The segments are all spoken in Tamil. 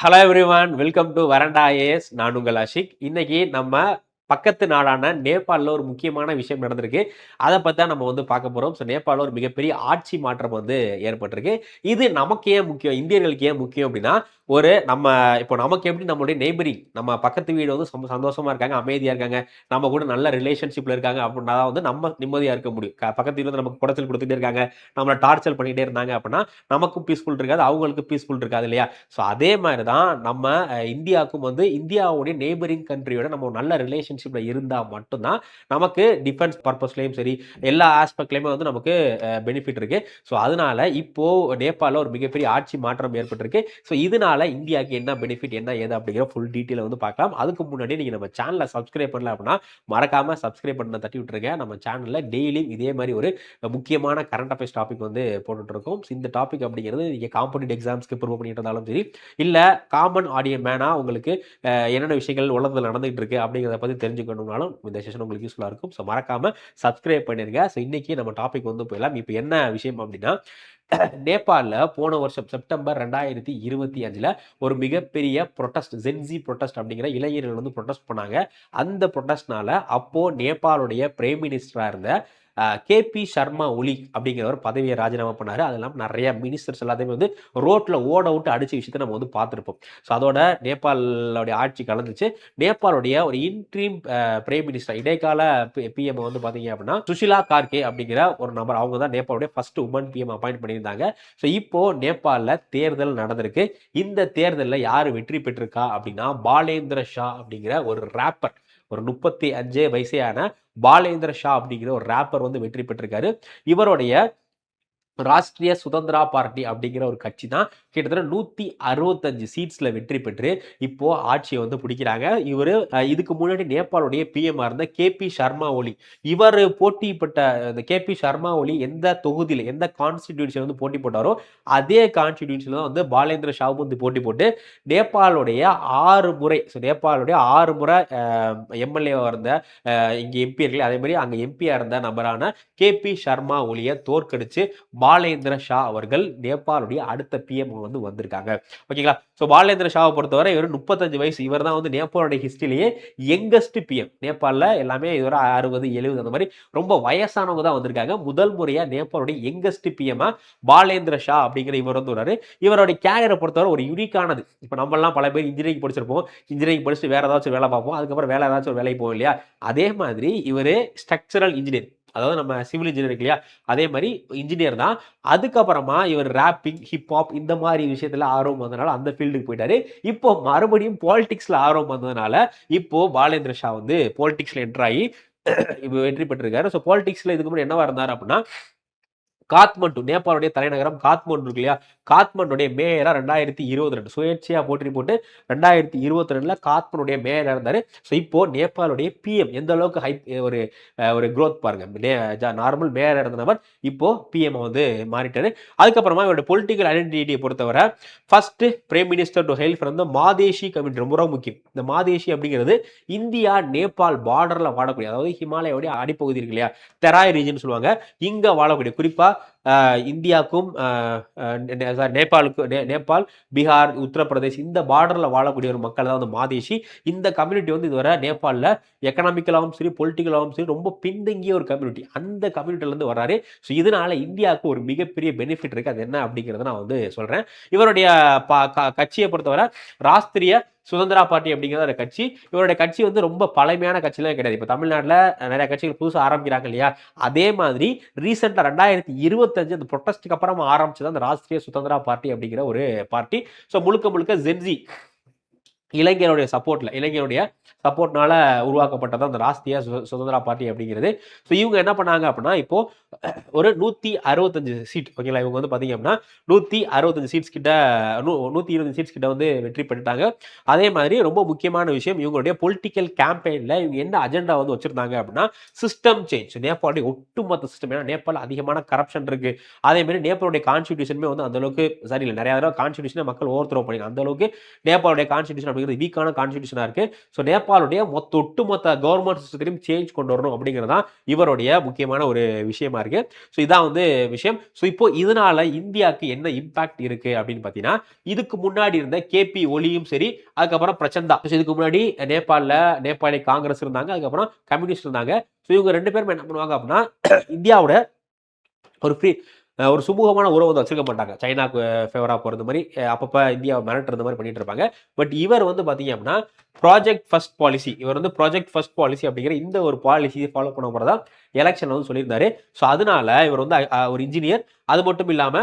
ஹலோ எவ்ரிவான், வெல்கம் டு வரண்டா ஐஏஎஸ். நான் உங்கள் ஆஷிக். இன்னைக்கு நம்ம பக்கத்து நாடான நேபாளில் ஒரு முக்கியமான விஷயம் நடந்திருக்கு. அதை பற்றி தான் நம்ம பார்க்க போகிறோம். ஸோ நேபாளில் ஒரு மிகப்பெரிய ஆட்சி மாற்றம் ஏற்பட்டிருக்கு. இது நமக்கு ஏன் முக்கியம், இந்தியர்களுக்கு ஏன் முக்கியம் அப்படின்னா, நம்ம இப்போ நமக்கு எப்படி நம்மளுடைய நெய்பரிங், நம்ம பக்கத்து வீடு சந்தோஷமா இருக்காங்க, அமைதியா இருக்காங்க, நம்ம கூட நல்ல ரிலேஷன்ஷிப்ல இருக்காங்க அப்படின்னா தான் நம்ம நிம்மதியா இருக்க முடியும். பக்கத்து வீட்டில் நமக்கு குடைச்சல் கொடுத்துட்டே இருக்காங்க, நம்மளை டார்ச்சர் பண்ணிட்டே இருந்தாங்க அப்படின்னா நமக்கும் பீஸ்ஃபுல் இருக்காது, அவங்களுக்கு பீஸ்ஃபுல் இருக்காது இல்லையா? ஸோ அதே மாதிரி தான் நம்ம இந்தியாவுக்கும் இந்தியாவுடைய நெய்பரிங் கண்ட்ரியோட நம்ம ஒரு நல்ல ரிலேஷன்ஷிப்ல இருந்தால் மட்டும்தான் நமக்கு டிஃபென்ஸ் பர்பஸ்லையும் சரி, எல்லா ஆஸ்பெக்ட்லையுமே நமக்கு பெனிஃபிட் இருக்கு. ஸோ அதனால இப்போ நேபாளில் ஒரு மிகப்பெரிய ஆட்சி மாற்றம் ஏற்பட்டிருக்கு. ஸோ இதனால இந்தியாவுக்கு என்ன பெனிஃபிட், என்ன ஏது அப்படிங்கிற ஃபுல் டீட்டெயில் பார்க்கலாம். அதுக்கு முன்னாடி நீங்க நம்ம சேனலை சப்ஸ்கிரைப் பண்ணல அப்படின்னா மறக்காம சப்ஸ்கிரைப் பண்ண தட்டி விட்டுருங்க. நம்ம சேனல்ல டெய்லி இதே மாதிரி ஒரு முக்கியமான கரண்ட் அஃபேர்ஸ் டாபிக் போட்டுட்டு இருக்கோம். இந்த டாபிக் அப்படிங்கிறது நீங்க காம்படிட்டிவ் எக்ஸாம்ஸ்க்கு ப்ரிப்பேர் பண்ணிட்டு இருந்தாலும் சரி, இல்ல காமன் ஆடியன் மேனா உங்களுக்கு என்னென்ன விஷயங்கள் உலகத்தில் நடந்துகிட்டு இருக்கு அப்படிங்கிறத பத்தி தெரிஞ்சுக்கணும்னாலும் இந்த செஷன் உங்களுக்கு யூஸ்ஃபுல்லா இருக்கும். ஸோ மறக்காம சப்ஸ்கிரைப் பண்ணிருங்க. ஸோ இன்னைக்கு நம்ம டாபிக் போயிடலாம். இப்போ என்ன விஷயம் அப்படின்னா, நேபாளில் போன வருஷம் செப்டம்பர் 2025 ஒரு மிகப்பெரிய ப்ரொட்டஸ்ட், ஜென்சி ப்ரொட்டஸ்ட் அப்படிங்கிற இளைஞர்கள் ப்ரொட்டஸ்ட் பண்ணாங்க. அந்த ப்ரொட்டஸ்ட்னால அப்போ நேபாளுடைய பிரைம் மினிஸ்டரா இருந்த கேபி சர்மா ஒலி அப்படிங்கிறவர் பதவியை ராஜினாமா பண்ணாரு. அது இல்லாமல் நிறைய மினிஸ்டர்ஸ் எல்லாத்தையுமே ரோட்ல ஓட விட்டு அடிச்ச விஷயத்தை நம்ம பார்த்துருப்போம். ஸோ அதோட நேபாளுடைய ஆட்சி கலந்துச்சு. நேபாளுடைய ஒரு இன்ட்ரீம் பிரைம் மினிஸ்டர், இடைக்கால பிஎம் பார்த்தீங்க அப்படின்னா சுஷிலா கார்கே அப்படிங்கிற ஒரு நபர். அவங்க தான் நேபாளுடைய ஃபர்ஸ்ட் உமன் பிஎம் அப்பாயிண்ட் பண்ணியிருந்தாங்க. ஸோ இப்போ நேபாளில் தேர்தல் நடந்திருக்கு. இந்த தேர்தலில் யார் வெற்றி பெற்றிருக்கா அப்படின்னா, பாலேந்திர ஷா அப்படிங்கிற ஒரு ரேப்பர், ஒரு 35 வயசையான பாலேந்திர ஷா அப்படிங்கிற ஒரு ரேப்பர் வெற்றி பெற்றிருக்காரு. இவருடைய ராஷ்டிரிய சுதந்திரா பார்ட்டி அப்படிங்கிற ஒரு கட்சி தான் கிட்டத்தட்ட 165 சீட்ஸ்ல வெற்றி பெற்று இப்போ ஆட்சியை பிடிக்கிறாங்க. இவர் இதுக்கு முன்னாடி நேபாளுடைய பிஎம் இருந்த கேபி சர்மா ஒலி, இவர் போட்டிப்பட்ட இந்த கேபி சர்மா ஒலி எந்த தொகுதியில், எந்த கான்ஸ்டிடியூன்சியில் போட்டி போட்டாரோ அதே கான்ஸ்டிடியூன்சியில் தான் பாலேந்திர ஷாவும் போட்டி போட்டு நேபாளுடைய 6 முறை, நேபாளுடைய 6 முறை எம்எல்ஏவா இருந்த இங்க எம்பி இருக்கு, அதே மாதிரி அங்க எம்பியா இருந்த நபரான கேபி சர்மா ஒலியை தோற்கடிச்சு பாலேந்திர ஷா அவர்கள் நேபாளுடைய அடுத்த பிஎம் வந்திருக்காங்க. ஓகேங்களா? ஸோ பாலேந்திர ஷாவை பொறுத்தவரை இவர் 35 வயசு. இவர் தான் நேபாளுடைய ஹிஸ்டரியிலேயே யங்கஸ்ட் பிஎம். நேபாளில் எல்லாமே இதுவரை 60, 70 அந்த மாதிரி ரொம்ப வயசானவங்க தான் வந்திருக்காங்க. முதல் முறையா நேபாளுடைய யங்கஸ்ட் பிஎம்மா பாலேந்திர ஷா அப்படிங்கிற இவர் வர்றாரு. இவருடைய கேரியரை பொறுத்தவரை ஒரு யூனிக்கானது. இப்போ நம்மளாம் பல பேர் இன்ஜினியரிங் படிச்சிருப்போம், இன்ஜினியரிங் படிச்சுட்டு வேற ஏதாச்சும் வேலை பார்ப்போம், அதுக்கப்புறம் வேற ஏதாச்சும் ஒரு வேலைக்கு போவோம் இல்லையா? அதே மாதிரி இவர் ஸ்ட்ரக்சரல் இன்ஜினியர், அதாவது நம்ம சிவில் இன்ஜினியர் இல்லையா, அதே மாதிரி இன்ஜினியர் தான். அதுக்கப்புறமா இவர் ராப்பிங், ஹிப்ஹாப் இந்த மாதிரி விஷயத்துல ஆர்வம் வந்ததுனால அந்த ஃபீல்டுக்கு போயிட்டாரு. இப்போ மறுபடியும் பாலிடிக்ஸ்ல ஆர்வம் வந்ததுனால இப்போ பாலேந்திர ஷா பாலிடிக்ஸ்ல என்டர் ஆகி இப்போ வெற்றி பெற்றிருக்காரு. ஸோ பாலிடிக்ஸ்ல இதுக்கு முன்னாடி என்னவா இருந்தார் அப்படின்னா, காத்மண்டு, நேபாளுடைய தலைநகரம் காத்மண்டு இருக்கு இல்லையா, காத்மண்டுடைய மேயரா 2022 சுயேட்சையா போட்டி போட்டு 2022 காத்மண்டுடைய மேயரா இருந்தாரு. ஸோ இப்போ நேபாளுடைய பிஎம் எந்த அளவுக்கு ஒரு ஒரு க்ரோத் பாருங்க. நார்மல் மேயரா இருந்த நபர் இப்போ பிஎம் மாறிட்டாரு. அதுக்கப்புறமா இவருடைய பொலிட்டிக்கல் ஐடென்டிட்டியை பொறுத்தவரை first prime minister to help from the Madheshi community, ரொம்ப ரொம்ப முக்கியம். இந்த மாதேஷி அப்படிங்கிறது இந்தியா நேபாள் பார்டர்ல வாழக்கூடிய, அதாவது ஹிமாலயாவுடைய அடிப்பகுதி இருக்கு இல்லையா, தெராய் ரீஜன் சொல்லுவாங்க, இங்க வாழக்கூடிய, குறிப்பா இந்தியாவுக்கும் நேபாளுக்கும், நேபாள், பீகார், உத்தரப்பிரதேஷ் இந்த பார்டர்ல வாழக்கூடிய ஒரு மக்கள் தான் மாதேஷி. இந்த கம்யூனிட்டி இதுவரை நேபாளில் எக்கனாமிக்கலாகவும் சரி, பொலிட்டிக்கலாகவும் சரி ரொம்ப பின்தங்கிய ஒரு கம்யூனிட்டி. அந்த கம்யூனிட்டில இருந்து வர்றாரு. ஸோ இதனால இந்தியாவுக்கு ஒரு மிகப்பெரிய பெனிஃபிட் இருக்கு. அது என்ன அப்படிங்கிறத நான் சொல்றேன். இவருடைய கட்சியை பொறுத்தவரை ராஷ்டிரிய சுதந்திரா பார்ட்டி அப்படிங்கிற கட்சி. இவருடைய கட்சி ரொம்ப பழமையான கட்சிலாம் கிடையாது. இப்போ தமிழ்நாட்டில் நிறைய கட்சிகள் புதுசாக ஆரம்பிக்கிறாங்க இல்லையா, அதே மாதிரி ரீசெண்டா 2025 அந்த ப்ரொட்டஸ்டுக்கு அப்புறம் ஆரம்பிச்சது அந்த ராஷ்டிரிய சுதந்திரா பார்ட்டி அப்படிங்கிற ஒரு பார்ட்டி. ஸோ முழுக்க முழுக்க ஜென்சி இளைஞருடைய சப்போர்ட்னால உருவாக்கப்பட்டது அந்த ராஷ்டிரிய சுதந்திரா பார்ட்டி அப்படிங்கிறது. ஸோ இவங்க என்ன பண்ணாங்க அப்படின்னா, இப்போ ஒரு 165 சீட், ஓகேங்களா, இவங்க பாத்தீங்க அப்படின்னா 165 சீட்ஸ் கிட்ட, 120 சீட்ஸ் கிட்ட வெற்றி பெற்றுட்டாங்க. அதே மாதிரி ரொம்ப முக்கியமான விஷயம், இவங்களுடைய பொலிட்டிக்கல் கேம்பெயின்ல இவங்க என்ன அஜெண்டா வச்சிருந்தாங்க அப்படின்னா, சிஸ்டம் சேஞ்ச். நேபாளுடைய ஒட்டுமொத்த சிஸ்டம், ஏன்னா நேபாள் அதிகமான கரப்ஷன் இருக்கு. அதே மாதிரி நேபாளுடைய கான்ஸ்டிடியூஷனுமே அந்த அளவுக்கு சரியில்லை. நிறைய தடவை கான்ஸ்டிடியூஷனை மக்கள் ஓவர் த்ரோ பண்ணி, அந்த அளவுக்கு நேபாளுடைய கான்ஸ்டிடியூஷன் அப்படிங்கிறது வீக்கான கான்ஸ்டிடியூஷனாக இருக்குது. ஸோ நேபாளுடைய ஒட்டுமொத்த கவர்மெண்ட் சிஸ்டத்தையும் சேஞ்ச் கொண்டு வரணும் அப்படிங்கிறது தான் இவருடைய முக்கியமான ஒரு விஷயமா இருக்கு. ஸோ இதான் வந்து விஷயம். ஸோ இப்போ இதனால இந்தியாவுக்கு என்ன இம்பாக்ட் இருக்கு அப்படின்னு பார்த்தீங்கன்னா, இதுக்கு முன்னாடி இருந்த கேபி ஒலியும் சரி, அதுக்கப்புறம் பிரச்சந்தா, இதுக்கு முன்னாடி நேபாளி காங்கிரஸ் இருந்தாங்க, அதுக்கப்புறம் கம்யூனிஸ்ட் இருந்தாங்க. ஸோ இவங்க 2 பேரும் என்ன பண்ணுவாங்க அப்படின்னா, இந்தியாவோட ஒரு சுமூகமான உறவு வந்து வச்சிருக்க மாட்டாங்க. சைனாக்கு ஃபேவரா போறது மாரி அப்பப்ப இந்தியாவை மிரட்டுறது மாரி பண்ணிட்டு இருப்பாங்க. பட் இவர் வந்து பார்த்தீங்க அப்படின்னா, ப்ராஜெக்ட் ஃபர்ஸ்ட் பாலிசி, இவர் வந்து ப்ராஜெக்ட் ஃபர்ஸ்ட் பாலிசி அப்படிங்கிற இந்த ஒரு பாலிசியை ஃபாலோ பண்ண போறதா எலெக்ஷன்ல வந்து சொல்லியிருந்தாரு. ஸோ அதனால இவர் வந்து ஒரு இன்ஜினியர். அது மட்டும் இல்லாம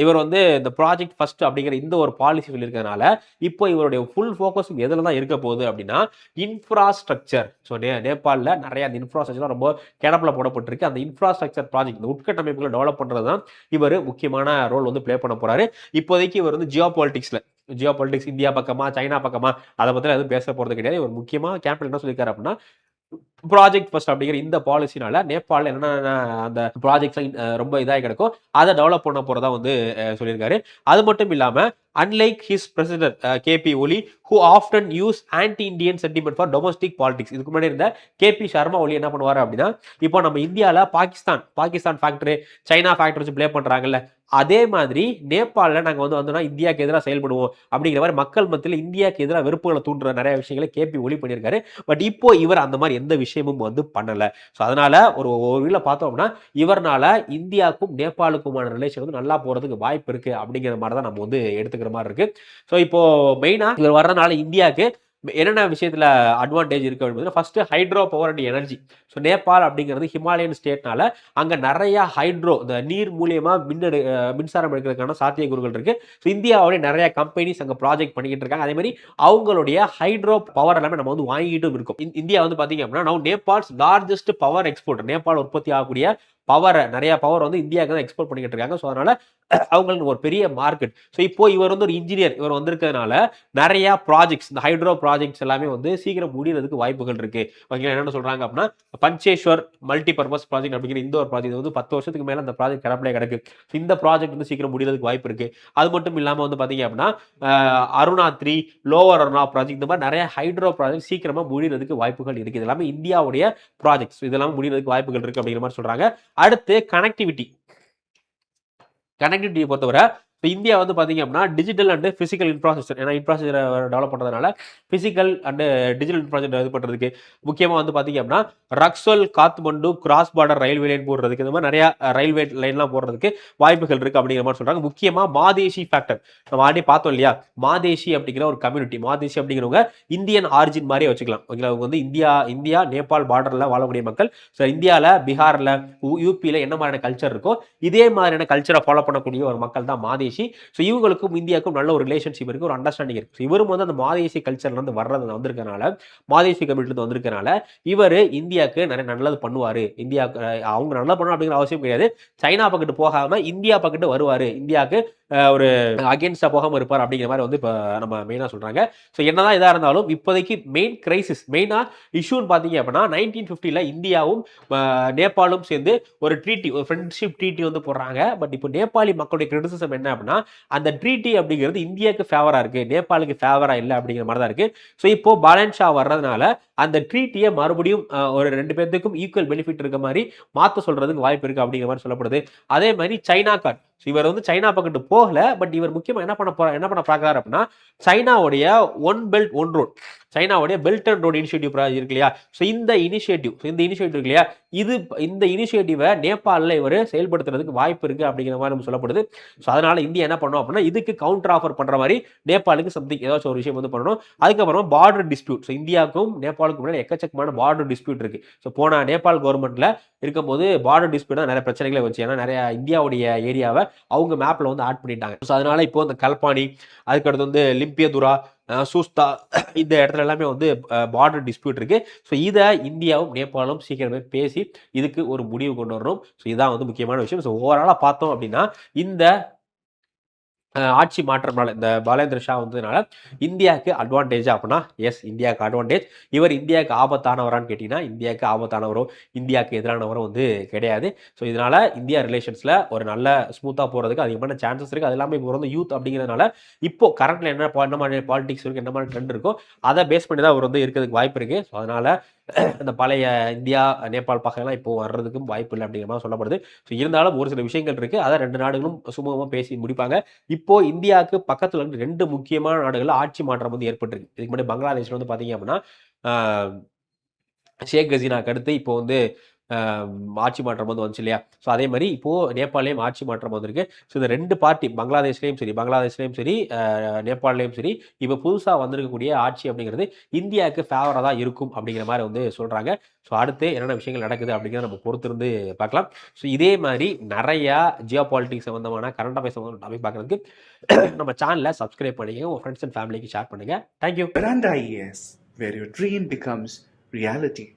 இவர் வந்து இந்த ப்ராஜெக்ட் ஃபர்ஸ்ட் அப்படிங்கிற இந்த ஒரு பாலிசி சொல்லியிருக்கிறதுனால இப்போ இவருடைய ஃபுல் ஃபோக்கஸ் எதுல தான் இருக்க போகுது அப்படின்னா, இன்ஃப்ராஸ்ட்ரக்சர். ஸோ நேபாளில் நிறைய அந்த இன்ஃப்ராஸ்ட்ரக்சர் ரொம்ப கிடப்பில் போடப்பட்டிருக்கு. அந்த இன்ஃப்ராஸ்ட்ரக்சர் ப்ராஜெக்ட், இந்த உட்கட்டமைப்புகளை டெவலப் பண்றது தான் இவர் முக்கியமான ரோல் வந்து பிளே பண்ண போறாரு. இப்போதைக்கு இவர் வந்து ஜியோ பாலிட்டிக்ஸ் இந்தியா பக்கமா சைனா பக்கமா அதை பத்தி எதுவும் பேச போறது கிடையாது. இவர் முக்கியமா கேம்ப்ல என்ன சொல்லியிருக்காரு அப்படின்னா, ப்ராஜெக்ட் ஃபர்ஸ்ட் அப்படிங்கிற இந்த பாலிசினால நேபாளில் என்னென்ன அந்த ப்ராஜெக்ட்ஸ் ரொம்ப இதாக கிடக்கும் அதை டெவலப் பண்ண போறதா வந்து சொல்லியிருக்காரு. அது மட்டும் இல்லாம அன்லைக் ஹிஸ் பிரசிடென்ட் கேபி ஒலி who often use anti Indian sentiment for domestic politics, இதுக்கு முன்னாடி இருந்த கேபி சர்மா ஒலி என்ன பண்ணுவாரு அப்படின்னா, இப்போ நம்ம இந்தியாவில் பாகிஸ்தான் ஃபேக்டரி, சைனா ஃபேக்டரி வச்சு பிளே பண்றாங்கல்ல, அதே மாதிரி நேபாளில் நாங்கள் வந்து வந்தோம்னா இந்தியாவுக்கு எதிராக செயல்படுவோம் அப்படிங்கிற மாதிரி மக்கள் மத்தியில் இந்தியாவுக்கு எதிராக வெறுப்புகளை தூண்டுற நிறைய விஷயங்களை கேபி ஒலி பண்ணியிருக்காரு. பட் இப்போ இவர் அந்த மாதிரி எந்த விஷயமும் வந்து பண்ணல. ஸோ அதனால ஒரு வகையில் பார்த்தோம்னா இவர்னால இந்தியாவுக்கும் நேபாளுக்குமான ரிலேஷன் வந்து நல்லா போறதுக்கு வாய்ப்பு இருக்கு அப்படிங்கிற மாதிரி தான் நம்ம வந்து எடுத்துக்கிற மாதிரி இருக்கு. ஸோ இப்போ மெயினா இவர் வர்றதுனால இந்தியாவுக்கு என்னென்ன விஷயத்துல அட்வான்டேஜ் இருக்கு அப்படின்னு, first hydro power and energy. So Nepal அப்படிங்கிறது ஹிமாலயன் ஸ்டேட்னால அங்க நிறைய ஹைட்ரோ, இந்த நீர் மூலியமா மின்சாரம் எடுக்கிறதுக்கான சாத்தியக்கூறுகள் இருக்கு. ஸோ இந்தியாவோட நிறைய கம்பெனிஸ் அங்க ப்ராஜெக்ட் பண்ணிக்கிட்டு இருக்காங்க. அதே மாதிரி அவங்களுடைய ஹைட்ரோ பவர் எல்லாமே நம்ம வந்து வாங்கிட்டும் இருக்கோம். இந்தியா வந்து பாத்தீங்க அப்படின்னா நேபாள்ஸ் லார்ஜஸ்ட் பவர் எக்ஸ்போர்ட். நேபாள் உற்பத்தி ஆகக்கூடிய நிறைய பவர் வந்து இந்தியாவுக்கு தான் எக்ஸ்போர்ட் பண்ணிக்கிட்டு இருக்காங்க. ஸோ அதனால அவங்களுக்கு ஒரு பெரிய மார்க்கெட். ஸோ இப்போ இவர் வந்து ஒரு இன்ஜினியர், இவர் வந்திருக்கிறதுனால நிறைய ப்ராஜெக்ட்ஸ், இந்த ஹைட்ரோ ப்ராஜெக்ட்ஸ் எல்லாமே வந்து சீக்கிரம் முடியறதுக்கு வாய்ப்புகள் இருக்கு. என்ன சொல்றாங்க அப்படின்னா, பஞ்சேஸ்வர் மல்டி பர்பஸ் ப்ராஜெக்ட் அப்படிங்கிற இந்த ஒரு ப்ராஜெக்ட் வந்து 10 வருஷத்துக்கு மேல அந்த ப்ராஜெக்ட் கிடப்பிலே கிடக்கு. இந்த ப்ராஜெக்ட் வந்து சீக்கிரம் முடியறதுக்கு வாய்ப்பு இருக்கு. அது மட்டும் இல்லாம வந்து பாத்தீங்க அப்படின்னா, அருணா 3, லோவர் அருணா ப்ராஜெக்ட், இந்த மாதிரி நிறைய ஹைட்ரோ ப்ராஜெக்ட் சீக்கிரமா முடியறதுக்கு வாய்ப்புகள் இருக்கு. இது எல்லாமே இந்தியாவுடைய ப்ராஜெக்ட்ஸ், இதெல்லாம் முடியறதுக்கு வாய்ப்புகள் இருக்கு அப்படிங்கிற மாதிரி சொல்றாங்க. அடுத்து கனெக்டிவிட்டியை பொறுத்தவரை இந்தியா வந்து பாத்தீங்க அப்படின்னா டிஜிட்டல் அண்ட் பிசிக்கல் இன்ஃப்ராஸ்ட்ரக்சர், ஏன்னா இன்ஃப்ராஸ்ட்ரக்சர் டெவலப் பண்றதுனால பிசிக்கல் அண்ட் டிஜிட்டல் இன்ஃப்ராஸ்ட்ரக்சர் இது பண்றதுக்கு முக்கியமா வந்து பாத்தீங்க அப்படின்னா Raxaul Kathmandu cross border railway line போடுறதுக்கு, இந்த மாதிரி நிறைய ரயில்வே லைன்லாம் போடுறதுக்கு வாய்ப்புகள் இருக்கு அப்படிங்கிற மாதிரி சொல்றாங்க. முக்கியமா மாதேசி ஃபேக்டர், நம்ம ஆல்ரெடி பார்த்தோம் இல்லையா, மாதேசி அப்படிங்கிற ஒரு கம்யூனிட்டி, மாதேசி அப்படிங்கிறவங்க இந்தியன் ஆரிஜின் மாதிரியே வச்சுக்கலாம். அவங்க வந்து இந்தியா நேபாள் பார்டர்ல வாழக்கூடிய மக்கள். ஸோ இந்தியாவில், பீகார்ல, யூபியில் என்ன மாதிரியான கல்ச்சர் இருக்கோ இதே மாதிரியான கல்ச்சரை ஃபாலோ பண்ணக்கூடிய ஒரு மக்கள் தான் மாதேசி. ஸோ இவங்களுக்கும் இந்தியாவுக்கும் நல்ல ஒரு ரிலேஷன்ஷிப் இருக்கு, ஒரு அண்டர்ஸ்டாண்டிங் இருக்கு. ஸோ இவரும் வந்து அந்த மாதேசி கல்ச்சர்ல இருந்து வந்திருக்கனால, மாதேசி கம்யூனிட்டில வந்திருக்கனால இவர் இந்தியாவுக்கு நிறைய நல்லது பண்ணுவாரு. இந்தியாவுக்கு அவங்க நல்லது பண்ணணும் அப்படிங்கிற அவசியம் கிடையாது. சைனா பக்கத்து போகாம இந்தியா பக்கத்து வருவாரு, இந்தியாவுக்கு ஒரு அகேன்ஸ்டா போகாம இருப்பார் அப்படிங்கிற மாதிரி வந்து இப்போ நம்ம மெயினா சொல்றாங்க. ஸோ என்னதான் இதா இருந்தாலும் இப்போதைக்கு மெயின் கிரைசிஸ், மெயினா இஷ்யூன்னு பார்த்தீங்க அப்படின்னா 1950 இந்தியாவும் நேபாளும் சேர்ந்து ஒரு ட்ரீட்டி, ஒரு ஃப்ரெண்ட்ஷிப் ட்ரீட்டி வந்து போடுறாங்க. பட் இப்போ நேபாளி மக்களுடைய கிரிட்டிசிசம் என்ன அப்படின்னா, அந்த ட்ரீட்டி அப்படிங்கிறது இந்தியாவுக்கு ஃபேவரா இருக்கு, நேபாளுக்கு ஃபேவரா இல்லை அப்படிங்கிற மாதிரி தான் இருக்கு. ஸோ இப்போ பாலன் ஷா வர்றதுனால அந்த ட்ரீட்டியை மறுபடியும் ஒரு 2 பேர்த்துக்கும் ஈக்குவல் பெனிஃபிட் இருக்க மாதிரி மாற்ற சொல்றதுக்கு வாய்ப்பு இருக்கு அப்படிங்கிற மாதிரி சொல்லப்படுது. அதே மாதிரி சைனா கார்டு, இவர் வந்து சைனா பக்கத்து போகல. பட் இவர் முக்கியமா என்ன பண்ண பார்க்கிறார் அப்படின்னா, சைனாவுடைய ஒன் பெல்ட் ஒன் ரோட், சைனாவுடைய பெல்ட் அண்ட் ரோட் இனிஷியேட்டிவ் இருக்கு இல்லையா, ஸோ இந்த இனிஷியேட்டிவ் இருக்கு இல்லையா, இந்த இனிஷியேட்டிவை நேபாளில் இவர் செயல்படுத்துறதுக்கு வாய்ப்பு இருக்கு அப்படிங்கிற மாதிரி நம்ம சொல்லப்படுது. ஸோ அதனால இந்தியா என்ன பண்ணணும் அப்படின்னா, இதுக்கு கவுண்டர் ஆஃபர் பண்ற மாதிரி நேபாளுக்கு சம்திங் ஏதாச்சும் ஒரு விஷயம் வந்து பண்ணணும். அதுக்கப்புறம் பார்டர் டிஸ்பியூட், ஸோ இந்தியாவுக்கும் நேபாளுக்கும் முன்னாடி எக்கச்சக்கமான பார்டர் டிஸ்பியூட் இருக்கு. ஸோ போன நேபாள் கவர்மெண்ட்ல இருக்கும்போது பார்டர் டிஸ்பியூட் நிறைய பிரச்சனைகளை வச்சு, ஏன்னா நிறைய இந்தியாவுடைய ஏரியாவை அவங்க மேப்ல வந்து ஆட் பண்ணிட்டாங்க. ஸோ அதனால இப்போ இந்த கல்பானி, அதுக்கடுத்து வந்து லிம்பியதுரா, சூஸ்தா, இந்த இடத்துல எல்லாமே வந்து பார்டர் டிஸ்பியூட் இருக்கு. ஸோ இதை இந்தியாவும் நேபாளும் சீக்கிரமே பேசி இதுக்கு ஒரு முடிவு கொண்டு வரணும். ஸோ இதான் வந்து முக்கியமான விஷயம். ஸோ ஓவராலா பார்த்தோம் அப்படின்னா இந்த ஆட்சி மாற்றம்னால இந்த பாலேந்திர ஷா வந்ததுனால இந்தியாவுக்கு அட்வான்டேஜ் அப்படின்னா எஸ், இந்தியாவுக்கு அட்வான்டேஜ். இவர் இந்தியாவுக்கு ஆபத்தானவரான்னு கேட்டிங்கன்னா இந்தியாவுக்கு ஆபத்தானவரோ இந்தியாவுக்கு எதிரானவரோ வந்து கிடையாது. ஸோ இதனால இந்தியா ரிலேஷன்ஸில் ஒரு நல்ல ஸ்மூத்தாக போகிறதுக்கு அதிகமான சான்சஸ் இருக்குது. அது எல்லாமே இப்போ வந்து யூத் அப்படிங்கிறதுனால இப்போ கரண்ட்ல என்ன மாதிரி பாலிடிக்ஸ் இருக்குது, என்ன மாதிரி ட்ரெண்ட் இருக்கோ அதை பேஸ் பண்ணி தான் அவர் வந்து இருக்கிறதுக்கு வாய்ப்பு இருக்குது. ஸோ அதனால அந்த பழைய இந்தியா நேபாள் பகையெல்லாம் இப்போ வர்றதுக்கும் வாய்ப்பு இல்லை அப்படிங்கிற மாதிரி சொல்லப்படுது. ஸோ இருந்தாலும் ஒரு சில விஷயங்கள் இருக்குது, அதை 2 நாடுகளும் சுமூகமாக பேசி முடிப்பாங்க. இப்போ இந்தியாவுக்கு பக்கத்துல இருந்து 2 முக்கியமான நாடுகள்ல ஆட்சி மாற்றம் வந்து ஏற்பட்டிருக்கு. இதுக்கு முன்னாடி பங்களாதேஷ்ல வந்து பார்த்தீங்க அப்படின்னா, ஆ ஷேக் ஹசீனாக்கு அடுத்து இப்போ வந்து அ ஆட்சி மாற்றம் வந்து வந்துச்சு இல்லையா? ஸோ அதே மாரி இப்போ நேபாள்லயும் ஆட்சி மாற்றம் வந்திருக்கு. ஸோ இந்த 2 பார்ட்டி பங்களாதேஷ்லயும் சரி, நேபாள்லயும் சரி, இப்போ புதுசா வந்திருக்கக்கூடிய ஆட்சி அப்படிங்கிறது இந்தியாவுக்கு ஃபேவரா தான் இருக்கும் அப்படிங்கிற மாரி வந்து சொல்றாங்க. ஸோ அடுத்து என்னென்ன விஷயங்கள் நடக்குது அப்படிங்கிறத நம்ம பொறுத்திருந்து பார்க்கலாம். ஸோ இதே மாரி நெறையா ஜியோ பாலிட்டிக்ஸ் சம்மந்தமான கரண்ட் அஃபேர்ஸ் சம்மந்தமான டாபிக் பார்க்கறதுக்கு நம்ம சேனலை சப்ஸ்கிரைப் பண்ணிக்கங்க. உங்க ஃப்ரெண்ட்ஸ் அண்ட் ஃபேமிலிக்கு ஷேர் பண்ணுங்க. Thank you. Veranda IAS, where your dream becomes reality.